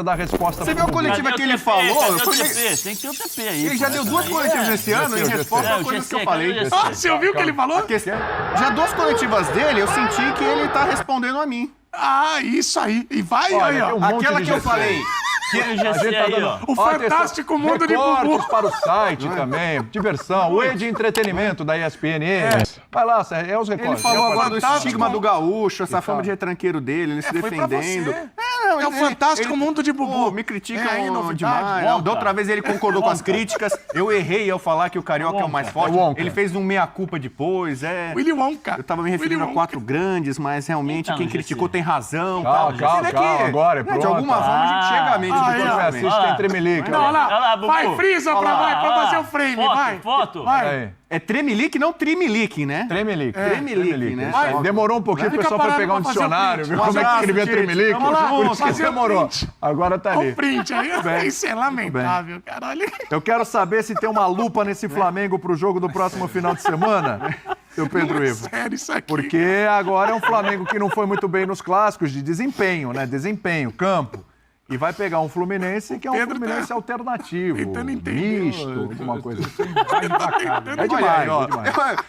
dar resposta. Você viu a coletiva que ele falou? Tem que ter o TP aí. Ele já deu duas coletivas esse ano em resposta a coisas que eu falei. Ah, você ouviu o que ele falou? Já duas coletivas dele, eu senti que ele tá respondendo a mim. Ah, isso aí. E vai aí, ó. Aquela que eu falei. O fantástico mundo de Bubu. Para o site também, diversão, o E de entretenimento da ESPN. Vai lá, é os recortes. Ele falou agora do estigma do gaúcho, essa fama de retranqueiro dele, ele se defendendo. É o fantástico mundo de Bubu. Me criticam aí, novidade, demais. Da outra vez ele concordou com as críticas. Eu errei ao falar que o Carioca é o mais forte. Ele fez um meia-culpa depois. Willy Wonka. Eu tava me referindo a 4 grandes, mas realmente quem criticou tem razão. Calma, agora é pronto. De alguma forma a gente chega à mente de Quem assiste tem tremelique. Não, olha lá. Vai, frisa pra fazer o frame. Vai. Foto. Vai. É tremelique, não trimelique, né? Tremelique. Tremelique, né? Demorou um pouquinho pro pessoal pra pegar um dicionário, viu como é que escrevia tremelique? Por isso que demorou. Agora tá ali. O print aí. Isso é lamentável, caralho. Eu quero saber se tem uma lupa nesse Flamengo pro jogo do próximo final de semana, seu Pedro Ivo. Sério isso aqui. Porque agora é um Flamengo que não foi muito bem nos clássicos de desempenho, né? Desempenho, campo. E vai pegar um Fluminense que é um Fluminense alternativo, misto, alguma coisa assim. É demais, ó.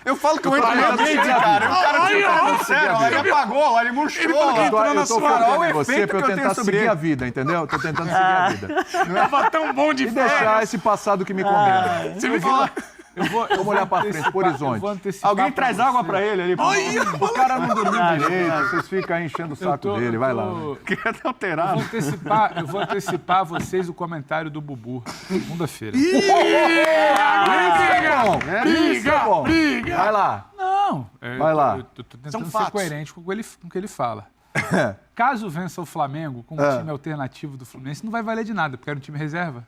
Eu falo que eu entro na mente, cara. O cara tinha sério, ele apagou, ele murchou. Eu tô falando em você pra eu tentar seguir a vida, entendeu? Tô tentando seguir a vida. Tava tão bom de E deixar esse passado que me condena. Você me fala. Vamos olhar pra frente, pro horizonte. Alguém traz água pra ele ali. O cara não dormiu direito, vocês ficam aí enchendo o saco dele, vai lá. Queria ter alterado. Eu vou antecipar a vocês o comentário do Bubu, segunda-feira. Briga! Vai lá. Não, Vai lá. Eu tô tentando ser coerente com o que ele fala. Caso vença o Flamengo com um time alternativo do Fluminense, não vai valer de nada, porque era um time reserva.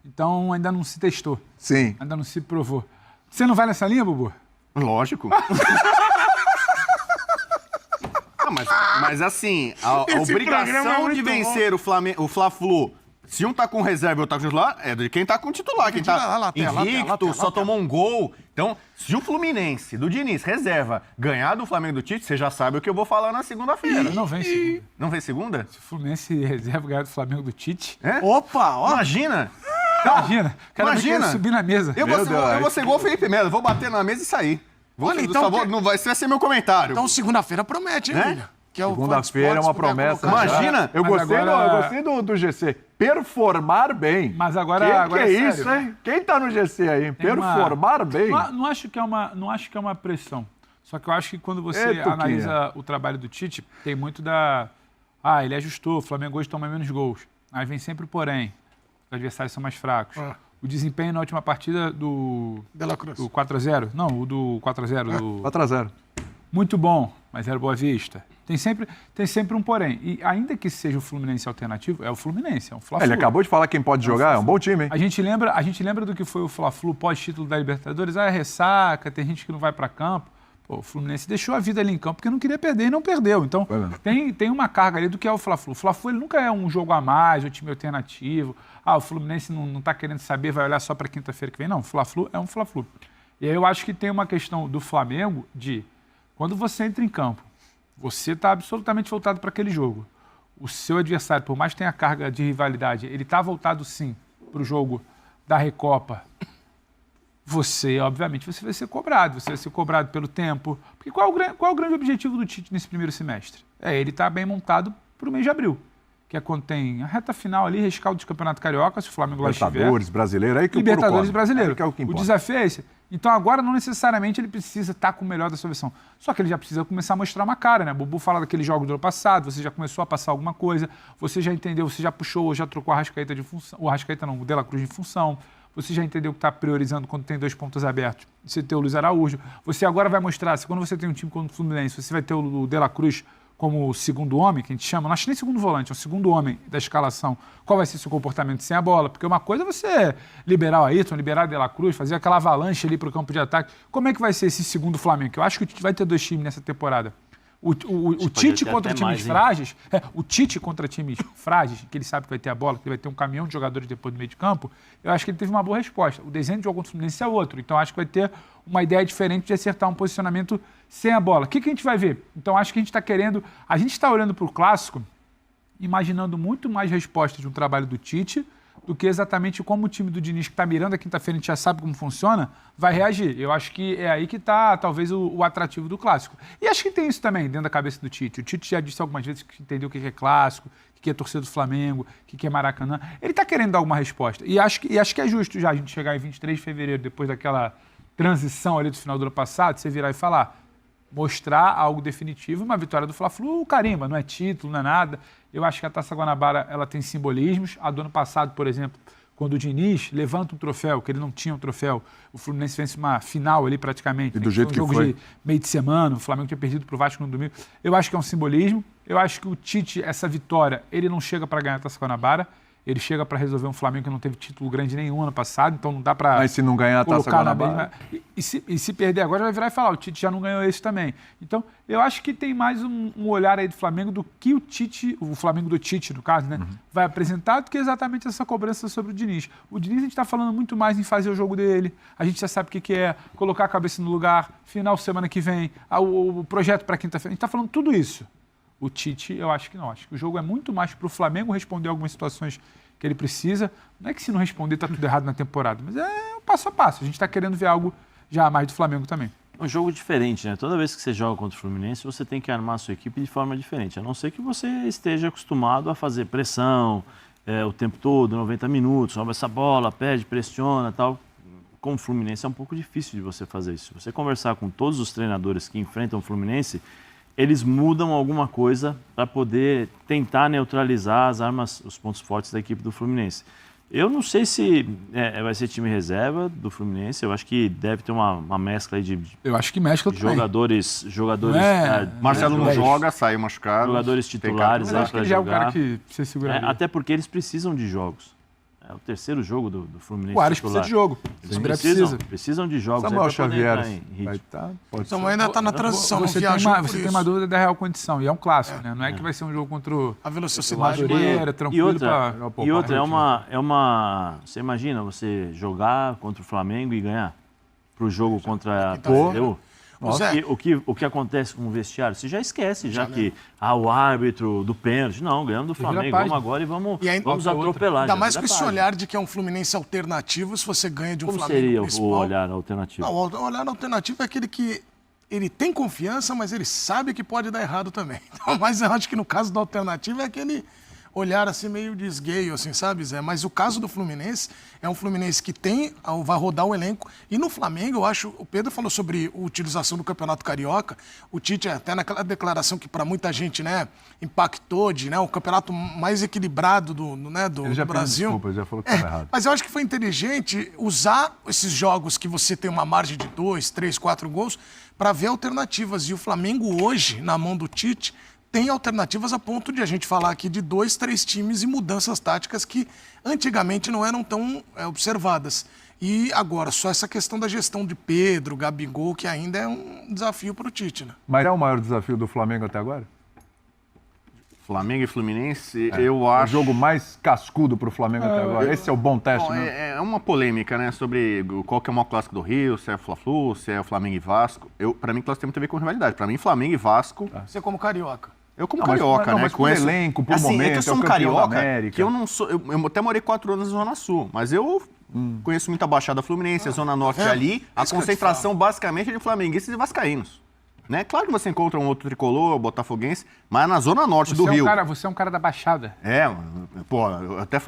Então ainda não se testou. Sim. Ainda não se provou. Você não vai nessa linha, Bubu? Lógico. Mas assim, a obrigação de vencer o Fla-Flu, se um tá com reserva e outro tá com titular, é de quem tá com titular. Quem tá invicto, só tomou um gol. Então, se o Fluminense, do Diniz, reserva, ganhar do Flamengo do Tite, você já sabe o que eu vou falar na segunda-feira. Não vem segunda. Não vem segunda? Se o Fluminense reserva ganhar do Flamengo do Tite... É? Opa, ó. Imagina! Imagina. Subir na mesa. Eu vou ser igual o Felipe Melo, vou bater na mesa e sair. Olha, então, não vai ser meu comentário. Então segunda-feira promete, hein, William? Segunda-feira é uma promessa. Imagina! Eu gostei do GC. Performar bem. Mas agora que é isso, hein? Quem tá no GC aí? Performar bem. Não acho que é uma pressão. Só que eu acho que quando você analisa o trabalho do Tite, tem muito da... ele ajustou, o Flamengo hoje toma menos gols. Aí vem sempre o porém. Os adversários são mais fracos. O desempenho na última partida do 4x0. Não, o do 4x0. Do 4x0. Muito bom, mas era Boa Vista. Tem sempre um porém. E ainda que seja o Fluminense alternativo, é o Fluminense, é um Fla-Flu. Ele acabou de falar quem pode jogar, é um bom time, hein? A gente lembra do que foi o Fla-Flu pós-título da Libertadores. Ressaca, tem gente que não vai para campo. Pô, o Fluminense deixou a vida ali em campo porque não queria perder e não perdeu. Então, tem uma carga ali do que é o Fla-Flu. O Fla-Flu ele nunca é um jogo a mais, um time alternativo. O Fluminense não está querendo saber, vai olhar só para quinta-feira que vem. Não, o Fla-Flu é um Fla-Flu. E aí eu acho que tem uma questão do Flamengo de, quando você entra em campo, você está absolutamente voltado para aquele jogo. O seu adversário, por mais que tenha carga de rivalidade, ele está voltado sim para o jogo da Recopa. Você, obviamente, você vai ser cobrado pelo tempo. Porque qual é o grande objetivo do Tite nesse primeiro semestre? Ele estar bem montado para o mês de abril, que é quando tem a reta final ali, rescaldo de Campeonato Carioca, se o Flamengo lá estiver. Libertadores brasileiro, aí que Libertadores brasileiro. Que é o que importa. O desafio é esse. Então agora não necessariamente ele precisa estar com o melhor da sua versão. Só que ele já precisa começar a mostrar uma cara, né? O Bubu fala daqueles jogos do ano passado, você já começou a passar alguma coisa, você já entendeu, você já puxou, já trocou a Arrascaeta de função, o De La Cruz de função. Você já entendeu que está priorizando quando tem 2 pontos abertos. Você tem o Luiz Araújo. Você agora vai mostrar, quando você tem um time como o Fluminense, você vai ter o De La Cruz como segundo homem, que a gente chama, não acho nem segundo volante, é o segundo homem da escalação. Qual vai ser seu comportamento sem a bola? Porque uma coisa é você liberar o Ayrton, liberar o De La Cruz, fazer aquela avalanche ali para o campo de ataque. Como é que vai ser esse segundo Flamengo? Eu acho que vai ter 2 times nessa temporada. O Tite contra times frágeis, o Tite contra times frágeis, que ele sabe que vai ter a bola, que ele vai ter um caminhão de jogadores depois do meio de campo, eu acho que ele teve uma boa resposta. O desenho de jogo contra o Fluminense é outro, então acho que vai ter uma ideia diferente de acertar um posicionamento sem a bola. O que a gente vai ver? Então acho que a gente está olhando para o Clássico imaginando muito mais respostas de um trabalho do Tite do que exatamente como o time do Diniz, que está mirando a quinta-feira, a gente já sabe como funciona, vai reagir. Eu acho que é aí que está, talvez, o atrativo do clássico. E acho que tem isso também dentro da cabeça do Tite. O Tite já disse algumas vezes que entendeu o que é clássico, o que é torcida do Flamengo, o que é Maracanã. Ele está querendo dar alguma resposta. E acho que é justo já a gente chegar em 23 de fevereiro, depois daquela transição ali do final do ano passado, você virar e falar, mostrar algo definitivo, uma vitória do Fla-Flu, carimba, não é título, não é nada. Eu acho que a Taça Guanabara ela tem simbolismos. A do ano passado, por exemplo, quando o Diniz levanta um troféu, que ele não tinha um troféu, o Fluminense vence uma final ali praticamente. E do jeito que foi. Um jogo de meio de semana, o Flamengo tinha perdido para o Vasco no domingo. Eu acho que é um simbolismo. Eu acho que o Tite, essa vitória, ele não chega para ganhar a Taça Guanabara. Ele chega para resolver um Flamengo que não teve título grande nenhum ano passado, então não dá para. Mas se não ganhar a Taça Guanabara. E se perder agora, vai virar e falar: o Tite já não ganhou esse também. Então, eu acho que tem mais um olhar aí do Flamengo do que o Flamengo do Tite, no caso, né, vai apresentar, do que exatamente essa cobrança sobre o Diniz. O Diniz, a gente está falando muito mais em fazer o jogo dele, a gente já sabe o que é, colocar a cabeça no lugar, final semana que vem, o projeto para quinta-feira. A gente está falando tudo isso. O Tite, eu acho que não. Acho que o jogo é muito mais para o Flamengo responder algumas situações que ele precisa. Não é que se não responder está tudo errado na temporada, mas é um passo a passo. A gente está querendo ver algo já mais do Flamengo também. Um jogo diferente, né? Toda vez que você joga contra o Fluminense, você tem que armar a sua equipe de forma diferente. A não ser que você esteja acostumado a fazer pressão o tempo todo, 90 minutos, sobe essa bola, pede, pressiona e tal. Com o Fluminense é um pouco difícil de você fazer isso. Se você conversar com todos os treinadores que enfrentam o Fluminense, eles mudam alguma coisa para poder tentar neutralizar as armas, os pontos fortes da equipe do Fluminense. Eu não sei se vai ser time reserva do Fluminense, eu acho que deve ter uma mescla aí de eu acho que mescla jogadores. Marcelo não joga, sai machucado. Jogadores titulares aí para jogar. Já é o cara que precisa segurar. Até porque eles precisam de jogos. É o terceiro jogo do Fluminense. O Ares precisa de jogo. Eles precisam de jogos. Samuel Xavier vai estar. Samuel ainda está na transição. Você tem uma dúvida da real condição. E é um clássico, né? Não é que vai ser um jogo contra o Madureira, tranquilo. E outra, você imagina você jogar contra o Flamengo e ganhar para o jogo contra a PSDU? O que acontece com o vestiário? Você já esquece, que o árbitro do pênalti. Não, ganhamos do Flamengo, vamos agora e vamos atropelar. Ainda mais com esse olhar de que é um Fluminense alternativo, se você ganha de um Flamengo seria principal. O olhar alternativo? Não, o olhar alternativo é aquele que ele tem confiança, mas ele sabe que pode dar errado também. Então, mas eu acho que no caso do alternativo é aquele olhar assim meio de esgueio, assim, sabe, Zé? Mas o caso do Fluminense é um Fluminense que vai rodar o elenco. E no Flamengo, eu acho, o Pedro falou sobre a utilização do Campeonato Carioca. O Tite, até naquela declaração que para muita gente, né, impactou o campeonato mais equilibrado do Brasil. Desculpa, já falou que estava errado. Mas eu acho que foi inteligente usar esses jogos que você tem uma margem de 2, 3, 4 gols para ver alternativas. E o Flamengo hoje, na mão do Tite, tem alternativas a ponto de a gente falar aqui de 2, 3 times e mudanças táticas que antigamente não eram tão observadas. E agora, só essa questão da gestão de Pedro, Gabigol, que ainda é um desafio para o Tite, né? Mas é o maior desafio do Flamengo até agora? Flamengo e Fluminense, eu acho... O jogo mais cascudo para o Flamengo até agora. Esse é o bom teste, né? É uma polêmica, né? Sobre qual que é o maior clássico do Rio, se é o Fla-Flu, se é o Flamengo e Vasco. Para mim, clássico tem muito a ver com rivalidade. Para mim, Flamengo e Vasco... Você como carioca. Eu como carioca, né? Mas com elenco, por momento, eu sou um carioca que eu não sou... Eu até morei 4 anos na Zona Sul, mas eu conheço muito a Baixada Fluminense, a Zona Norte ali. A concentração basicamente é de flamenguistas e vascaínos. Né? Claro que você encontra um outro tricolor, botafoguense, mas na Zona Norte do Rio. Você é um cara da Baixada. Eu até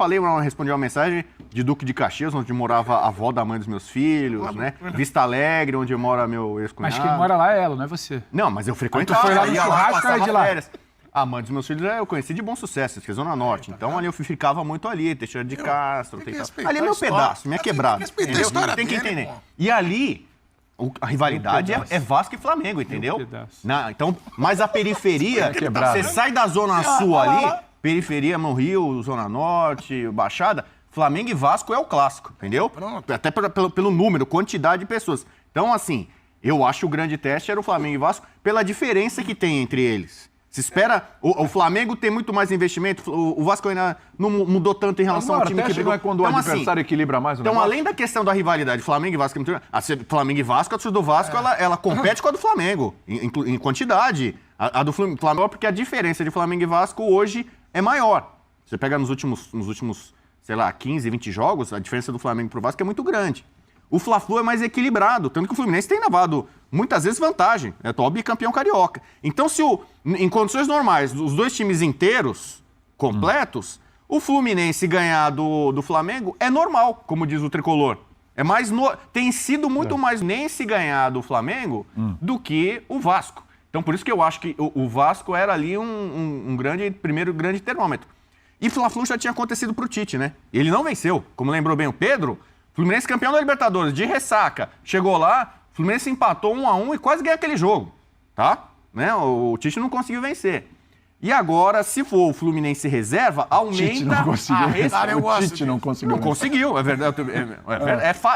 respondi uma mensagem de Duque de Caxias, onde morava a avó da mãe dos meus filhos, né? Vista Alegre, onde mora meu ex-cunhado. Mas quem mora lá é ela, não é você. Não, mas eu frequentava. Tu foi lá no churrasco ou é de lá? A mãe dos meus filhos eu conheci de Bom Sucesso, que é Zona Norte. Então ali eu ficava muito ali, Teixeira de Castro. Ali é meu pedaço, minha quebrada. Tem que entender. E ali... A rivalidade é Vasco e Flamengo, entendeu? Então, mas a periferia, você sai da Zona Sul ali, periferia no Rio, Zona Norte, Baixada, Flamengo e Vasco é o clássico, entendeu? Até pelo número, quantidade de pessoas. Então, assim, eu acho que o grande teste era o Flamengo e Vasco pela diferença que tem entre eles. Se espera, o Flamengo tem muito mais investimento, o Vasco ainda não mudou tanto em relação ao time que brigou. Não é quando o adversário equilibra mais o negócio? Então, além da questão da rivalidade, Flamengo e Vasco, Flamengo e Vasco, a torcida do Vasco, ela compete com a do Flamengo, em quantidade. A do Flamengo, porque a diferença de Flamengo e Vasco hoje é maior. Você pega nos últimos, sei lá, 15, 20 jogos, a diferença do Flamengo pro Vasco é muito grande. O Fla-Flu é mais equilibrado, tanto que o Fluminense tem levado muitas vezes vantagem. É atual bicampeão carioca. Então, em condições normais, os dois times inteiros, completos, o Fluminense ganhar do Flamengo é normal, como diz o Tricolor. Tem sido muito mais Fluminense ganhar do Flamengo do que o Vasco. Então, por isso que eu acho que o Vasco era ali primeiro grande termômetro. E Fla-Flu já tinha acontecido pro Tite, né? Ele não venceu. Como lembrou bem o Pedro, Fluminense campeão da Libertadores, de ressaca. Chegou lá, Fluminense empatou 1-1 e quase ganhou aquele jogo, tá? Né? O Tite não conseguiu vencer. E agora, se for o Fluminense reserva, aumenta Tite não conseguiu. O Tite não conseguiu. Não conseguiu, é verdade.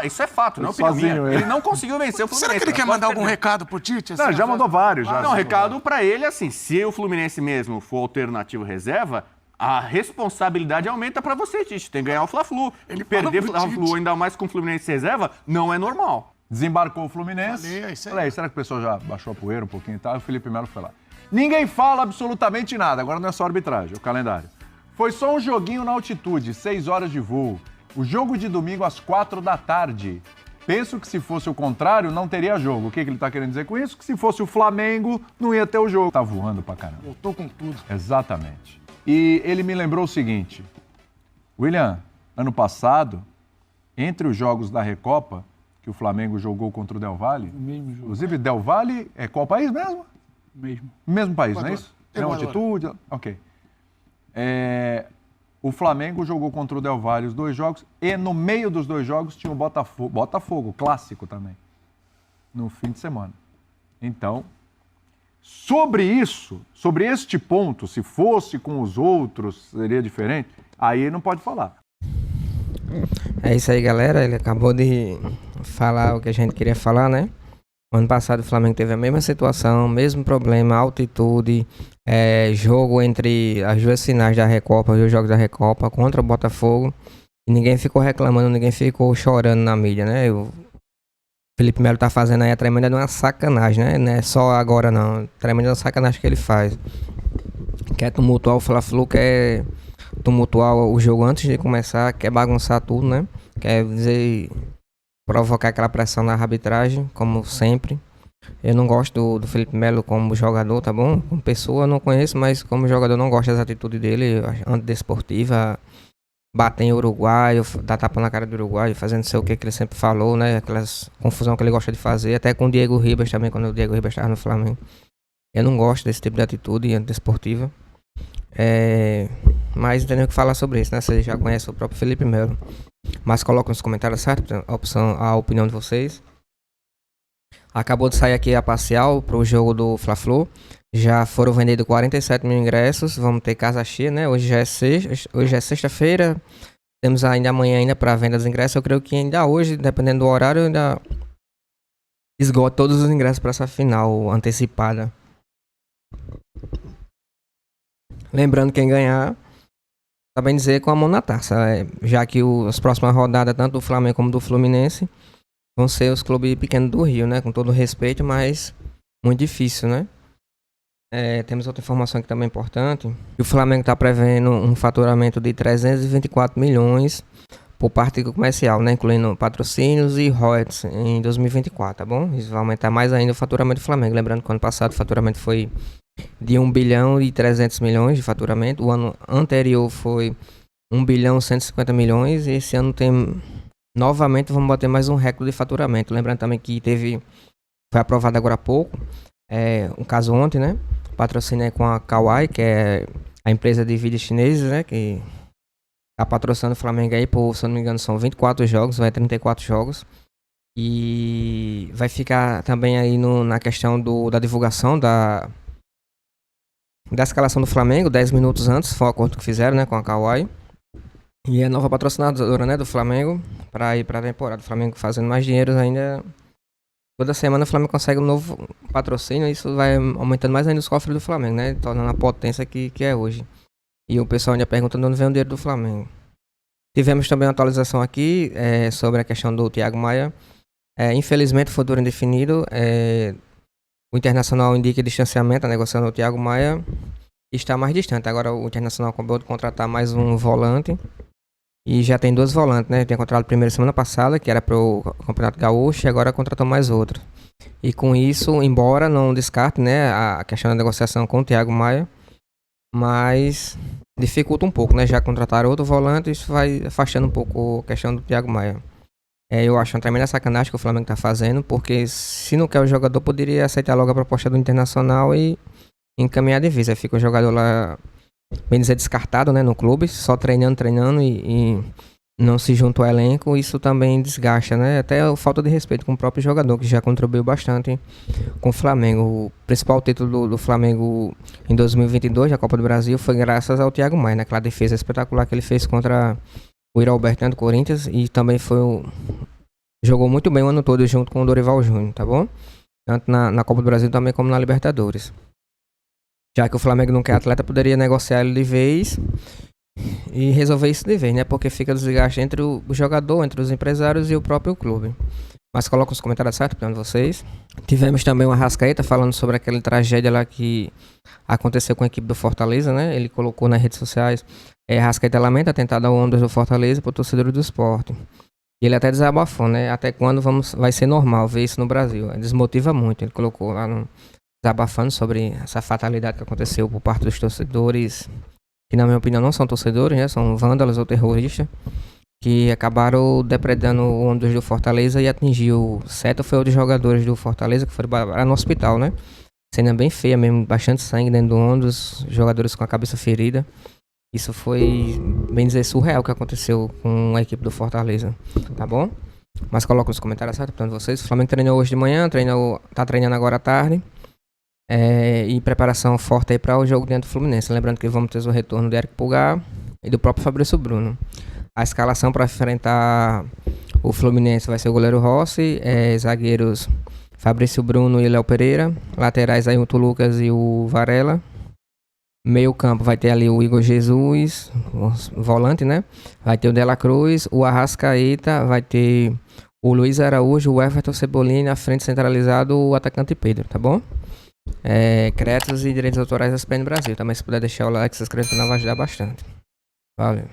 Isso é fato, não é opinião minha. Ele não conseguiu vencer o Fluminense. Será que ele quer mandar algum recado pro Tite? Não, já mandou vários. Não, recado pra ele, assim, se o Fluminense mesmo for alternativo reserva, a responsabilidade aumenta pra você, Tite. Tem que ganhar o Fla-Flu. Ele perder o Fla-Flu, ainda mais com o Fluminense reserva, não é normal. Desembarcou o Fluminense. Falei, será que o pessoal já baixou a poeira um pouquinho e tal? O Felipe Melo foi lá. Ninguém fala absolutamente nada. Agora não é só arbitragem, é o calendário. Foi só um joguinho na altitude, 6 horas de voo. O jogo de domingo às 4 da tarde. Penso que se fosse o contrário, não teria jogo. O que ele tá querendo dizer com isso? Que se fosse o Flamengo, não ia ter o jogo. Tá voando pra caramba. Voltou com tudo. Exatamente. E ele me lembrou o seguinte. William, ano passado, entre os jogos da Recopa, que o Flamengo jogou contra o Del Valle, inclusive Del Valle é qual país mesmo? Mesmo país, não é isso? Tem altitude? Ok. O Flamengo jogou contra o Del Valle os 2 jogos e no meio dos 2 jogos tinha o Botafogo, clássico também, no fim de semana. Então, sobre isso, sobre este ponto, se fosse com os outros, seria diferente, aí não pode falar. É isso aí, galera. Ele acabou de falar o que a gente queria falar, né? Ano passado o Flamengo teve a mesma situação, mesmo problema, altitude, jogo entre as 2 finais da Recopa, os 2 jogos da Recopa contra o Botafogo. E ninguém ficou reclamando, ninguém ficou chorando na mídia, né? O Felipe Melo tá fazendo aí a tremenda de uma sacanagem, né? Não é só agora não, tremenda de uma sacanagem que ele faz. Quer tumultuar o Fla-Flu, quer tumultuar o jogo antes de começar, quer bagunçar tudo, né? Quer dizer... provocar aquela pressão na arbitragem, como sempre. Eu não gosto do Felipe Melo como jogador, tá bom? Como pessoa eu não conheço, mas como jogador eu não gosto das atitudes dele, antidesportiva, bater em uruguaio, dar tapa na cara do uruguaio, fazendo não sei o que ele sempre falou, né? Aquelas confusão que ele gosta de fazer, até com o Diego Ribas também, quando o Diego Ribas estava no Flamengo. Eu não gosto desse tipo de atitude antidesportiva. Mas não tem nem o que falar sobre isso, né? Vocês já conhecem o próprio Felipe Melo. Mas coloca nos comentários, certo? A opinião de vocês. Acabou de sair aqui a parcial para o jogo do Fla-Flu. Já foram vendidos 47 mil ingressos. Vamos ter casa cheia, né? Hoje é sexta-feira. Temos ainda amanhã ainda para venda dos ingressos. Eu creio que ainda hoje, dependendo do horário, eu ainda esgoto todos os ingressos para essa final antecipada. Lembrando, quem ganhar, também dizer com a mão na taça, já que as próximas rodadas, tanto do Flamengo como do Fluminense, vão ser os clubes pequenos do Rio, né? Com todo respeito, mas muito difícil, né? Temos outra informação aqui também importante. O Flamengo está prevendo um faturamento de 324 milhões por parte comercial, né? Incluindo patrocínios e royalties em 2024, tá bom? Isso vai aumentar mais ainda o faturamento do Flamengo. Lembrando que o ano passado o faturamento foi de 1 bilhão e 300 milhões de faturamento. O ano anterior foi 1 bilhão e 150 milhões. E esse ano tem... novamente vamos bater mais um recorde de faturamento. Lembrando também que foi aprovado agora há pouco, um caso ontem, né? Patrocínio com a Kawai, que é a empresa de vídeos chineses, né? Que está patrocinando o Flamengo aí por, se eu não me engano, são 24 jogos, vai 34 jogos. E vai ficar também aí na questão da divulgação da escalação do Flamengo, 10 minutos antes, foi o acordo que fizeram, né, com a Kawai. E a nova patrocinadora, né, do Flamengo, para ir para a temporada. O Flamengo fazendo mais dinheiro ainda. Toda semana o Flamengo consegue um novo patrocínio, e isso vai aumentando mais ainda os cofres do Flamengo, né, tornando a potência que é hoje. E o pessoal ainda pergunta de onde vem o dinheiro do Flamengo. Tivemos também uma atualização aqui sobre a questão do Thiago Maia. Infelizmente, o futuro indefinido. O Internacional indica distanciamento, a negociação do Thiago Maia. está mais distante. Agora o Internacional acabou de contratar mais um volante. E já tem 2 volantes, né? Tinha contratado primeiro semana passada, que era para o Campeonato Gaúcho, e agora contratou mais outro. E com isso, embora não descarte, né, a questão da negociação com o Thiago Maia, mas dificulta um pouco, né? Já contrataram outro volante, isso vai afastando um pouco a questão do Thiago Maia. Eu acho uma tremenda sacanagem que o Flamengo está fazendo, porque se não quer o jogador, poderia aceitar logo a proposta do Internacional e encaminhar de vez. Aí fica o jogador lá, bem dizer, descartado, né, no clube, só treinando e não se junta ao elenco. Isso também desgasta, né? Até a falta de respeito com o próprio jogador, que já contribuiu bastante com o Flamengo. O principal título do Flamengo em 2022, da Copa do Brasil, foi graças ao Thiago Maia, naquela defesa espetacular que ele fez contra o Yuri Alberto, né, do Corinthians, e também jogou muito bem o ano todo junto com o Dorival Júnior, tá bom? Tanto na Copa do Brasil também como na Libertadores. Já que o Flamengo não quer atleta, poderia negociar ele de vez e resolver isso de vez, né? Porque fica desgaste entre o jogador, entre os empresários e o próprio clube. Mas coloca os comentários certos para vocês. Tivemos também o Arrascaeta falando sobre aquela tragédia lá que aconteceu com a equipe do Fortaleza, né? Ele colocou nas redes sociais: Arrascaeta lamenta atentado ao ônibus do Fortaleza por torcedor do Sport. E ele até desabafou, né? Até quando vai ser normal ver isso no Brasil? Desmotiva muito. Ele colocou lá desabafando sobre essa fatalidade que aconteceu por parte dos torcedores, que na minha opinião não são torcedores, né? São vândalos ou terroristas, que acabaram depredando o ônibus do Fortaleza e atingiu 7 ou foi outros jogadores do Fortaleza que foram no hospital, né? Cena bem feia mesmo, bastante sangue dentro do ônibus, jogadores com a cabeça ferida. Isso foi, bem dizer, surreal o que aconteceu com a equipe do Fortaleza, tá bom? Mas coloca nos comentários certo para vocês. O Flamengo treinou hoje de manhã, tá treinando agora à tarde. E preparação forte aí para o jogo dentro do Fluminense. Lembrando que vamos ter o retorno do Eric Pulgar e do próprio Fabrício Bruno. A escalação para enfrentar o Fluminense vai ser o goleiro Rossi, zagueiros Fabrício Bruno e Léo Pereira, laterais aí o Lucas e o Varela. Meio campo vai ter ali o Igor Jesus, o volante, né? Vai ter o Dela Cruz, o Arrascaeta, vai ter o Luiz Araújo, o Everton Cebolinha e na frente centralizado o atacante Pedro, tá bom? Créditos e direitos autorais da SPN Brasil. Também se puder deixar o like, se inscrever no canal vai ajudar bastante. Valeu.